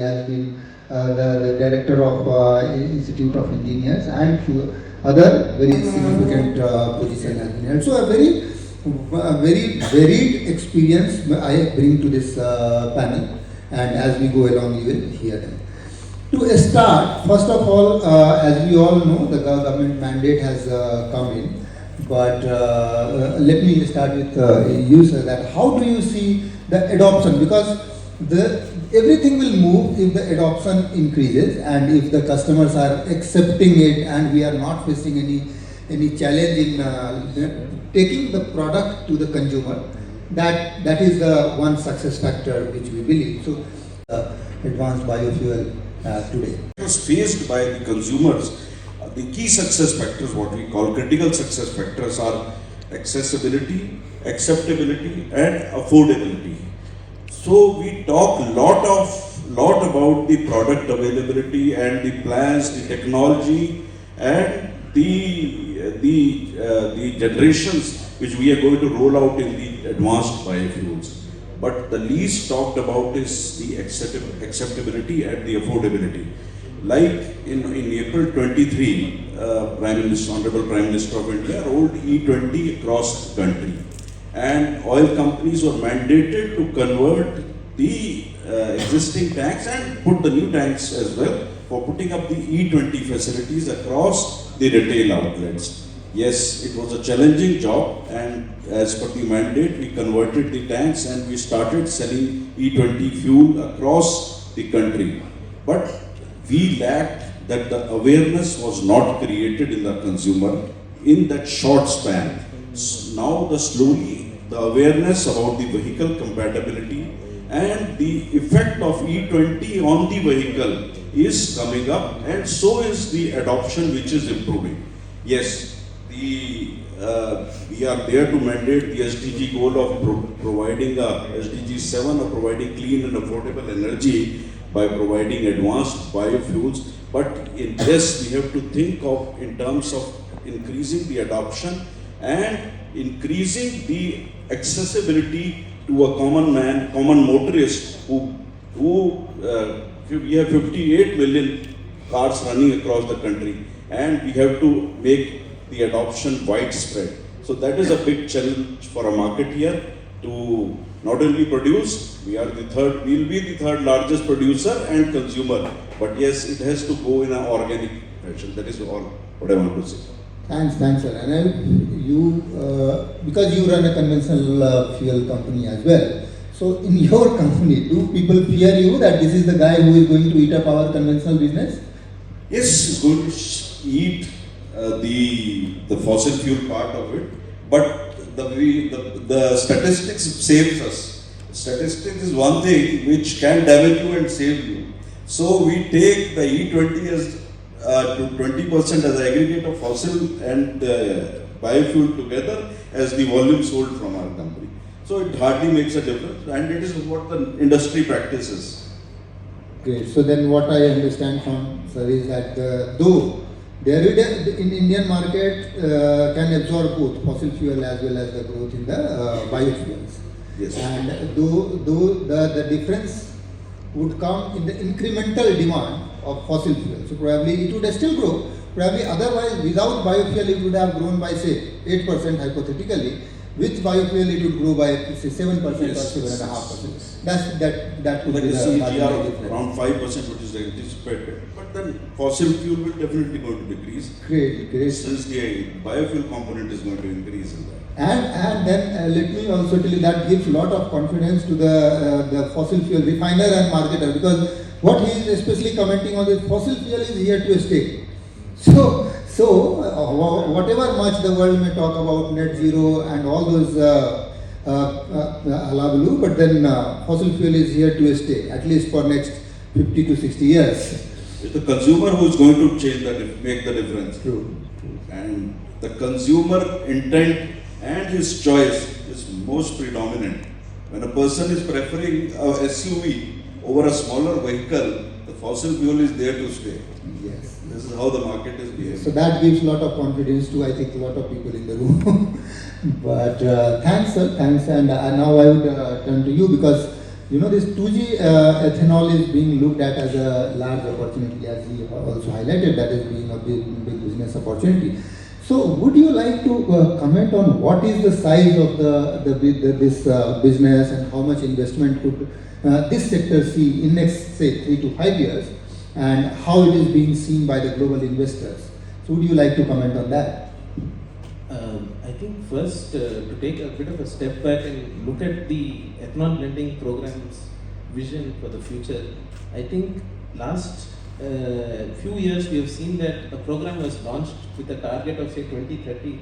has been the director of Institute of Engineers, and few other very significant position has been held. So a very varied experience I bring to this panel, and as we go along you will hear them. To start, first of all, as we all know, the government mandate has come in, but let me start with you, sir, that how do you see the adoption? Because everything will move if the adoption increases and if the customers are accepting it and we are not facing any challenge in taking the product to the consumer. That is the one success factor which we believe. So, advanced biofuel today. It was faced by the consumers. The key success factors, what we call critical success factors, are accessibility, acceptability, and affordability. So we talk lot about the product availability and the plans, the technology, and the generations which we are going to roll out in the advanced biofuels. But the least talked about is the acceptability and the affordability. Like in April 23, Honorable Prime Minister of India rolled E20 across the country, and oil companies were mandated to convert the existing tanks and put the new tanks as well for putting up the E20 facilities across the retail outlets. Yes, it was a challenging job, and as per the mandate, we converted the tanks and we started selling E20 fuel across the country. But we lacked that the awareness was not created in the consumer in that short span. Now slowly the awareness about the vehicle compatibility and the effect of E20 on the vehicle is coming up, and so is the adoption, which is improving. Yes, we are there to mandate the SDG goal of providing SDG 7 of providing clean and affordable energy by providing advanced biofuels. But in this, we have to think of in terms of increasing the adoption and increasing the accessibility to a common man, common motorist we have 58 million cars running across the country, and we have to make the adoption widespread. So that is a big challenge for a market here to not only produce, we will be the third largest producer and consumer, but yes, it has to go in an organic fashion. That is all what I want to say. Thanks, sir. And because you run a conventional fuel company as well, so in your company, do people fear you that this is the guy who is going to eat up our conventional business? Yes, he's going to eat the fossil fuel part of it, but the statistics saves us. Statistics is one thing which can damage you and save you. So we take the E20 as to 20% as aggregate of fossil and biofuel together as the volume sold from our company. So it hardly makes a difference, and it is what the industry practices. Great. So then what I understand from sir is that though in Indian market can absorb both fossil fuel as well as the growth in the biofuels. Yes. And though the difference would come in the incremental demand of fossil fuel. So probably it would still grow. Probably otherwise without biofuel it would have grown by say 8% hypothetically. With biofuel it would grow by say 7% yes, or 7.5%. That could like be the CAGR difference. around 5%, which is anticipated. But then fossil fuel will definitely going to decrease. Great. Since the biofuel component is going to increase in that. And then let me also tell you that gives a lot of confidence to the fossil fuel refiner and marketer, because what he is especially commenting on is fossil fuel is here to stay. So whatever much the world may talk about net zero and all those halabaloo, but then fossil fuel is here to stay, at least for next 50 to 60 years. It's the consumer who is going to make the difference. True. And the consumer intent and his choice is most predominant. When a person is preferring a SUV over a smaller vehicle, the fossil fuel is there to stay. Yes. This is how the market is behaving. So that gives a lot of confidence to, I think, a lot of people in the room. But thanks, sir. Thanks. And now I would turn to you, because You know, this 2G ethanol is being looked at as a large opportunity, as we also highlighted, that is being a big business opportunity. So, would you like to comment on what is the size of this business and how much investment could this sector see in next, say, 3 to 5 years, and how it is being seen by the global investors? So, would you like to comment on that? I think first to take a bit of a step back and look at the ethanol blending program's vision for the future. I think last few years we have seen that a program was launched with a target of say 2030,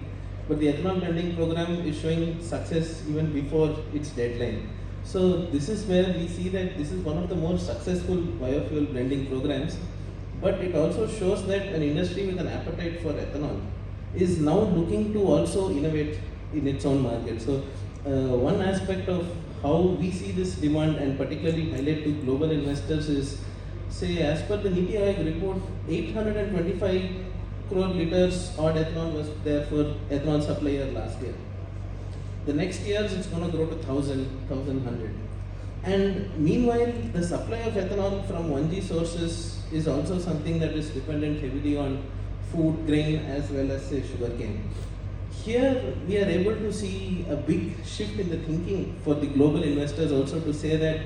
but the ethanol blending program is showing success even before its deadline. So this is where we see that this is one of the more successful biofuel blending programs, but it also shows that an industry with an appetite for ethanol is now looking to also innovate in its own market. So one aspect of how we see this demand and particularly highlight to global investors is, say, as per the NITI Aayog report, 825 crore liters odd ethanol was there for ethanol supply year last year. The next years it's going to grow to 1,100. And meanwhile, the supply of ethanol from 1G sources is also something that is dependent heavily on food, grain, as well as say sugarcane. Here we are able to see a big shift in the thinking for the global investors also to say that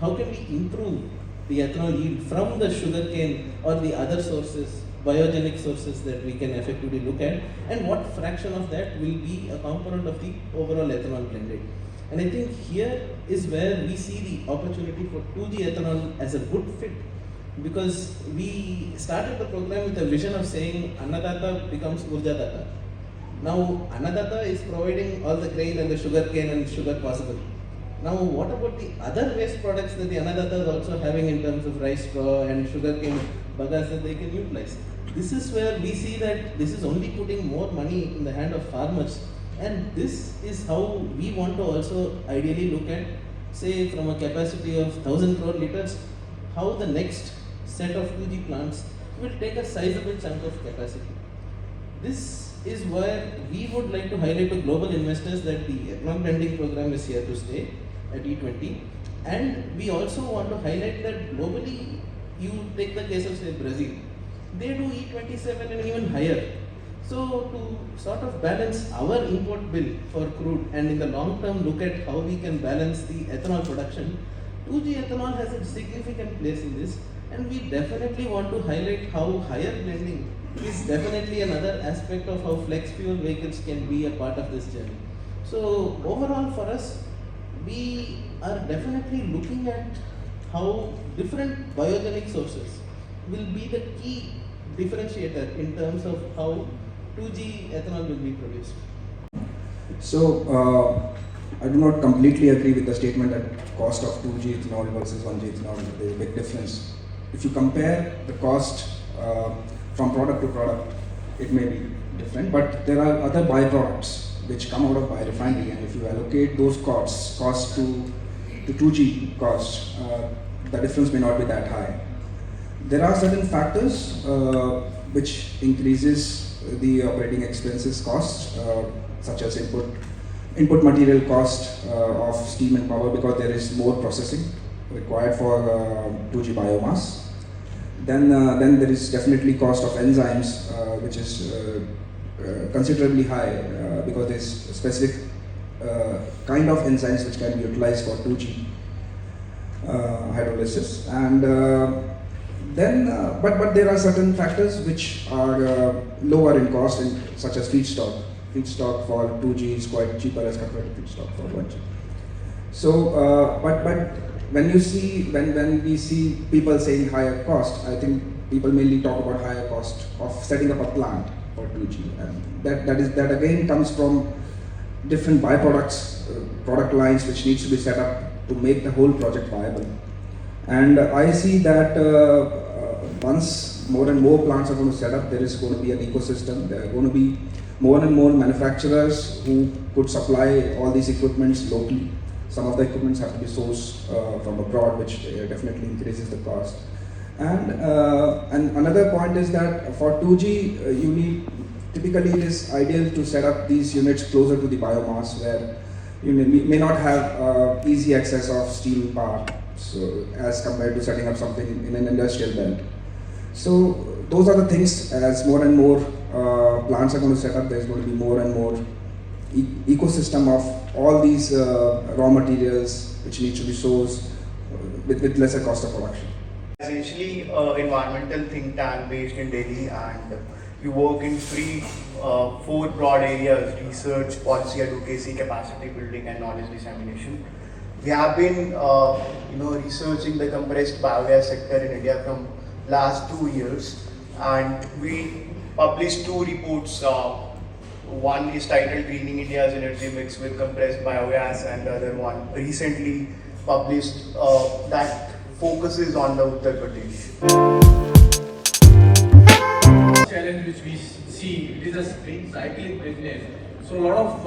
how can we improve the ethanol yield from the sugarcane or the other sources, biogenic sources that we can effectively look at, and what fraction of that will be a component of the overall ethanol blended. And I think here is where we see the opportunity for 2G ethanol as a good fit, because we started the program with a vision of saying Annadata becomes Urjadata. Now Annadata is providing all the grain and the sugar cane and sugar possible. Now what about the other waste products that the Annadata is also having in terms of rice straw and sugar cane bagasse that they can utilize? This is where we see that this is only putting more money in the hand of farmers, and this is how we want to also ideally look at, say, from a capacity of 1,000 crore liters, how the next set of 2G plants will take a sizable chunk of capacity. This is where we would like to highlight to global investors that the ethanol blending program is here to stay at E20, and we also want to highlight that globally, you take the case of say Brazil, they do E27 and even higher. So to sort of balance our import bill for crude and in the long term look at how we can balance the ethanol production, 2G ethanol has a significant place in this. And we definitely want to highlight how higher blending is definitely another aspect of how flex fuel vehicles can be a part of this journey. So overall for us, we are definitely looking at how different biogenic sources will be the key differentiator in terms of how 2G ethanol will be produced. So I do not completely agree with the statement that cost of 2G ethanol versus 1G ethanol, there is a big difference. If you compare the cost from product to product, it may be different, but there are other byproducts which come out of biorefinery, and if you allocate those costs to 2G costs, the difference may not be that high. There are certain factors which increases the operating expenses cost, such as input material cost of steam and power, because there is more processing required for 2G biomass. Then there is definitely cost of enzymes, which is considerably high because there is specific kind of enzymes which can be utilized for 2G hydrolysis. And but there are certain factors which are lower in cost, such as feedstock. Feedstock for 2G is quite cheaper as compared to feedstock for 1G. So, but when we see people saying higher cost, I think people mainly talk about higher cost of setting up a plant for 2G, and that again comes from different byproducts, product lines which needs to be set up to make the whole project viable. And I see that once more and more plants are going to set up, there is going to be an ecosystem. There are going to be more and more manufacturers who could supply all these equipments locally. Some of the equipments have to be sourced from abroad, which definitely increases the cost. And another point is that for 2G, typically it is ideal to set up these units closer to the biomass, where you may not have easy access of steel power, so as compared to setting up something in an industrial belt. So those are the things. As more and more plants are going to set up, there's going to be more and more ecosystem of all these raw materials which need to be sourced with lesser cost of production. Essentially, environmental think tank based in Delhi, and we work in four broad areas: research, policy advocacy, capacity building, and knowledge dissemination. We have been, researching the compressed biogas sector in India from last 2 years, and we published 2 reports. One is titled "Greening India's Energy Mix with Compressed Biogas," and the other one recently published that focuses on the Uttar Pradesh. Challenge which we see, it is a spring cycling business. So a lot of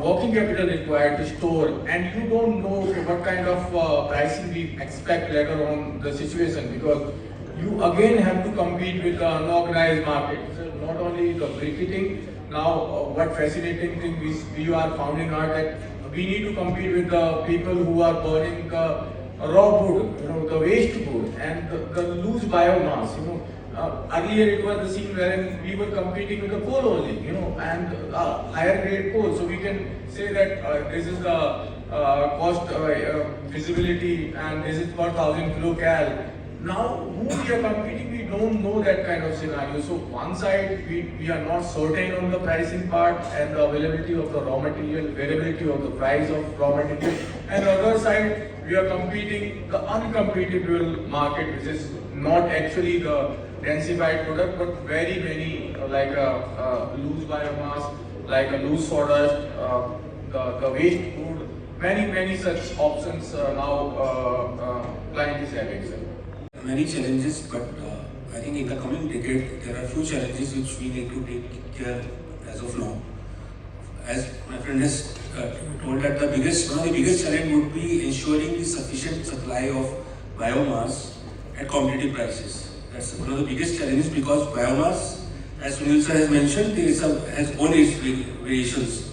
working capital required to store, and you don't know what kind of pricing we expect later on the situation, because you again have to compete with the unorganized market. So not only the bricketing, now what fascinating thing we are finding out that we need to compete with the people who are burning the raw wood, the waste wood, and the loose biomass. Earlier it was the scene wherein we were competing with the coal only, and higher grade coal. So we can say that this is the cost feasibility, and this is per 1000 kcal. Now, who we are competing, we don't know that kind of scenario. So one side, we are not certain on the pricing part and the availability of the raw material, variability of the price of raw material. And the other side, we are competing the uncompetitive market, which is not actually the densified product, but very like a loose biomass, like a loose sawdust, the waste food, many such options now client is having. Sir. Many challenges, but I think in the coming decade there are few challenges which we need to take care as of now. As my friend has told that one of the biggest challenge would be ensuring the sufficient supply of biomass at competitive prices. That's one of the biggest challenges, because biomass, as Sunil sir has mentioned, has own its variations.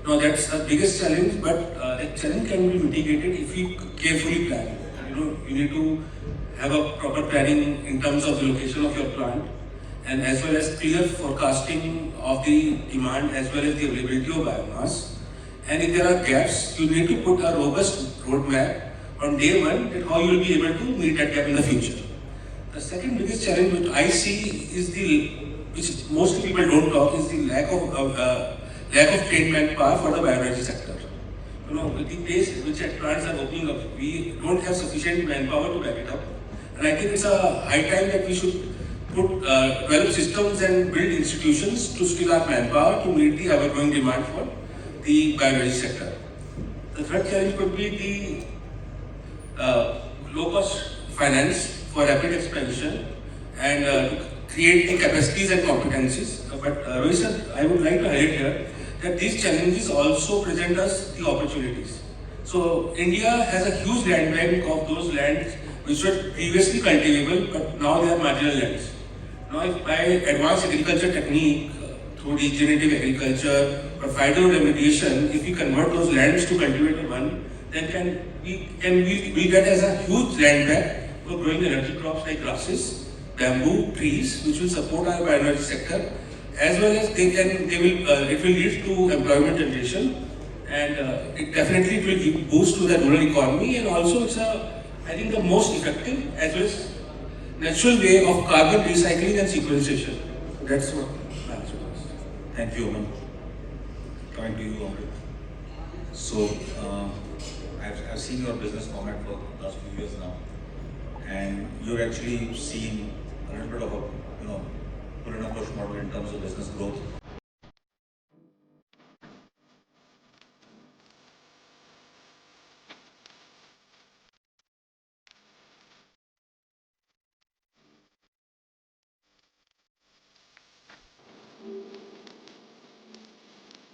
Now that's the biggest challenge, but that challenge can be mitigated if we carefully plan. You need to have a proper planning in terms of the location of your plant, and as well as clear forecasting of the demand as well as the availability of biomass. And if there are gaps, you need to put a robust roadmap on day one that how you will be able to meet that gap in the future. The second biggest challenge which I see is which most people don't talk, is the lack of trained manpower for the bioenergy sector. With the pace which plants are opening up, we don't have sufficient manpower to back it up. And I think it's a high time that we should develop systems and build institutions to skill our manpower to meet the ever-growing demand for the bioenergy sector. The third challenge would be the low-cost finance for rapid expansion and create the capacities and competencies. But Rohit sir, I would like to highlight here that these challenges also present us the opportunities. So India has a huge land bank of those lands which were previously cultivable, but now they are marginal lands. Now if by advanced agriculture technique, through regenerative agriculture or phytoremediation, if we convert those lands to cultivated one, then we get as a huge land bank for growing energy crops like grasses, bamboo, trees, which will support our bioenergy sector, as well as it will lead to employment generation, and it definitely will give boost to the rural economy, and also it's I think the most effective as well as natural way of carbon recycling and sequestration. That's what my answer was. Thank you, Aman. Coming to you, Amrit. So, I've seen your business format for the last few years now, and you're actually seeing a little bit of a pull and a push model in terms of business growth.